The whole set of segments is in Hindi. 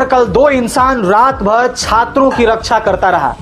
कल दो इंसान रात भर छात्रों की रक्षा करता रहा।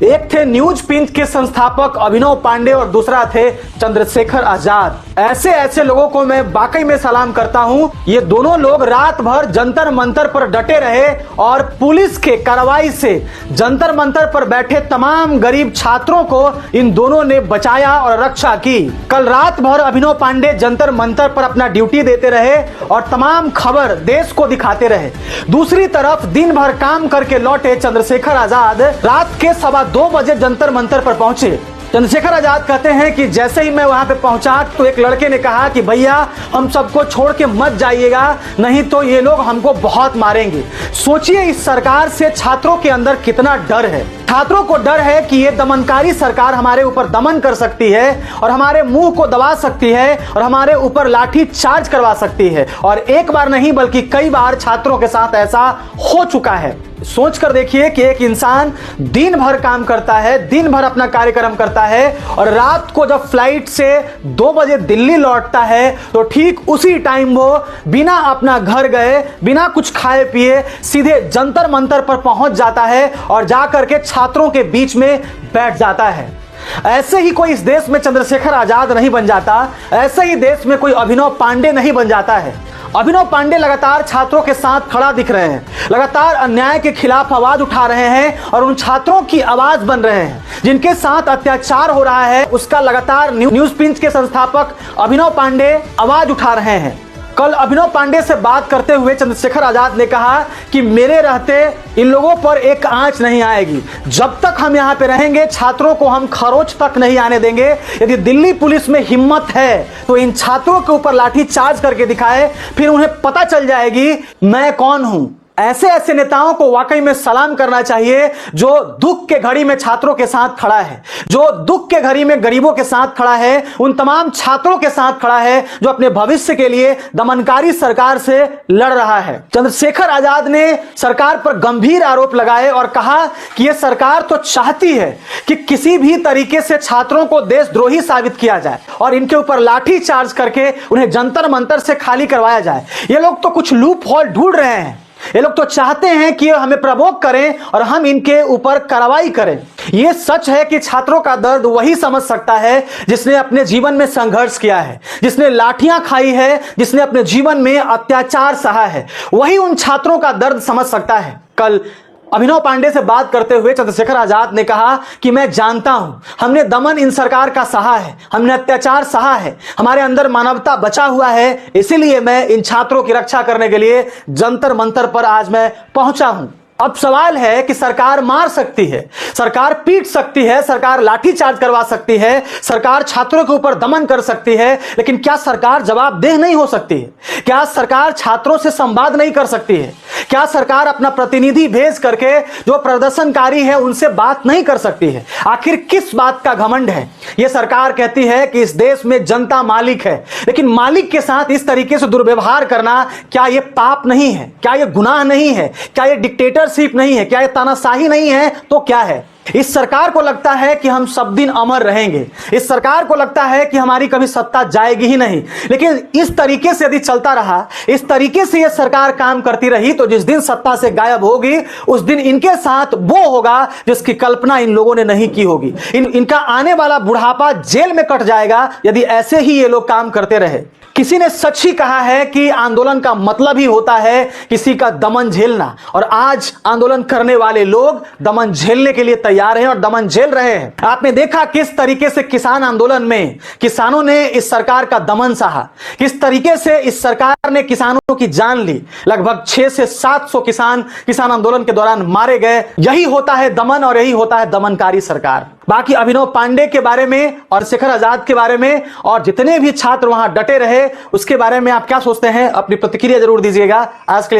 एक थे न्यूज पिंच के संस्थापक अभिनव पांडे और दूसरा थे चंद्रशेखर आजाद। ऐसे ऐसे लोगों को मैं वाकई में सलाम करता हूं। ये दोनों लोग रात भर जंतर मंतर पर डटे रहे और पुलिस के कार्रवाई से जंतर मंतर पर बैठे तमाम गरीब छात्रों को इन दोनों ने बचाया और रक्षा की। कल रात भर अभिनव पांडे जंतर मंतर पर अपना ड्यूटी देते रहे और तमाम खबर देश को दिखाते रहे। दूसरी तरफ दिन भर काम करके लौटे चंद्रशेखर आजाद रात के 2:15 बजे जंतर मंतर पर पहुंचे। चंद्रशेखर आजाद कहते हैं कि जैसे ही मैं वहां पे पहुंचा तो एक लड़के ने कहा कि भैया हम सबको छोड़ के मत जाइएगा, नहीं तो ये लोग हमको बहुत मारेंगे। सोचिए इस सरकार से छात्रों के अंदर कितना डर है। छात्रों को डर है कि ये दमनकारी सरकार हमारे ऊपर दमन कर सकती है और हमारे मुंह को दबा सकती है और हमारे ऊपर लाठी चार्ज करवा सकती है। और एक बार नहीं बल्कि कई बार छात्रों के साथ ऐसा हो चुका है। सोच कर देखिए कि एक इंसान दिन भर काम करता है, दिन भर अपना कार्यक्रम करता है और रात को जब फ्लाइट से 2 बजे दिल्ली लौटता है तो ठीक उसी टाइम वो बिना अपना घर गए, बिना कुछ खाए पिए सीधे जंतर मंतर पर पहुंच जाता है और जाकर के छात्रों के बीच में बैठ जाता है। ऐसे ही कोई इस देश में चंद्रशेखर आजाद नहीं बन जाता, ऐसे ही देश में कोई अभिनव पांडे नहीं बन जाता है। अभिनव पांडे लगातार छात्रों के साथ खड़ा दिख रहे हैं, लगातार अन्याय के खिलाफ आवाज उठा रहे हैं और उन छात्रों की आवाज बन रहे हैं जिनके साथ अत्याचार हो रहा है उसका लगातार न्यूज पिंच के संस्थापक अभिनव पांडे आवाज उठा रहे हैं। कल अभिनव पांडे से बात करते हुए चंद्रशेखर आजाद ने कहा कि मेरे रहते इन लोगों पर एक आंच नहीं आएगी। जब तक हम यहाँ पे रहेंगे छात्रों को हम खरोच तक नहीं आने देंगे। यदि दिल्ली पुलिस में हिम्मत है तो इन छात्रों के ऊपर लाठी चार्ज करके दिखाए, फिर उन्हें पता चल जाएगी मैं कौन हूं। ऐसे ऐसे नेताओं को वाकई में सलाम करना चाहिए जो दुख के घड़ी में छात्रों के साथ खड़ा है, जो दुख के घड़ी में गरीबों के साथ खड़ा है, उन तमाम छात्रों के साथ खड़ा है जो अपने भविष्य के लिए दमनकारी सरकार से लड़ रहा है। चंद्रशेखर आजाद ने सरकार पर गंभीर आरोप लगाए और कहा कि यह सरकार तो चाहती है कि किसी भी तरीके से छात्रों को देशद्रोही साबित किया जाए और इनके ऊपर लाठी चार्ज करके उन्हें जंतर मंतर से खाली करवाया जाए। ये लोग तो कुछ लूप होल ढूंढ रहे हैं। ये लोग तो चाहते हैं कि हमें प्रवोक करें और हम इनके ऊपर कार्रवाई करें। यह सच है कि छात्रों का दर्द वही समझ सकता है जिसने अपने जीवन में संघर्ष किया है, जिसने लाठियां खाई है, जिसने अपने जीवन में अत्याचार सहा है। वही उन छात्रों का दर्द समझ सकता है। कल अभिनव पांडे से बात करते हुए चंद्रशेखर आजाद ने कहा कि मैं जानता हूं हमने दमन इन सरकार का सहा है, हमने अत्याचार सहा है, हमारे अंदर मानवता बचा हुआ है, इसीलिए मैं इन छात्रों की रक्षा करने के लिए जंतर मंतर पर आज मैं पहुंचा हूं। अब सवाल है कि सरकार मार सकती है, सरकार पीट सकती है, सरकार लाठी चार्ज करवा सकती है, सरकार छात्रों के ऊपर दमन कर सकती है, लेकिन क्या सरकार जवाबदेह नहीं हो सकती है? क्या सरकार छात्रों से संवाद नहीं कर सकती है? क्या सरकार अपना प्रतिनिधि भेज करके जो प्रदर्शनकारी है उनसे बात नहीं कर सकती है? आखिर किस बात का घमंड है? यह सरकार कहती है कि इस देश में जनता मालिक है, लेकिन मालिक के साथ इस तरीके से दुर्व्यवहार करना क्या यह पाप नहीं है? क्या यह गुनाह नहीं है? क्या यह डिक्टेटरशिप नहीं है? क्या यह तानाशाही नहीं है? तो क्या है? इस सरकार को लगता है कि हम सब दिन अमर रहेंगे, इस सरकार को लगता है कि हमारी कभी सत्ता जाएगी ही नहीं। लेकिन इस तरीके से यदि चलता रहा, इस तरीके से यह सरकार काम करती रही तो जिस दिन सत्ता से गायब होगी उस दिन इनके साथ वो होगा जिसकी कल्पना इन लोगों ने नहीं की होगी। इनका आने वाला बुढ़ापा जेल में कट जाएगा यदि ऐसे ही ये लोग काम करते रहे। किसी ने सच ही कहा है कि आंदोलन का मतलब ही होता है किसी का दमन झेलना, और आज आंदोलन करने वाले लोग दमन झेलने के लिए तैयार हैं और दमन झेल रहे हैं। आपने देखा किस तरीके से किसान आंदोलन में किसानों ने इस सरकार का दमन सहा, किस तरीके से इस सरकार ने किसानों की जान ली। लगभग 600 से 700 किसान आंदोलन के दौरान मारे गए। यही होता है दमन और यही होता है दमनकारी सरकार। बाकी अभिनव पांडे के बारे में और शेखर आजाद के बारे में और जितने भी छात्र वहां डटे रहे उसके बारे में आप क्या सोचते हैं? अपनी प्रतिक्रिया जरूर दीजिएगा। आज के लिए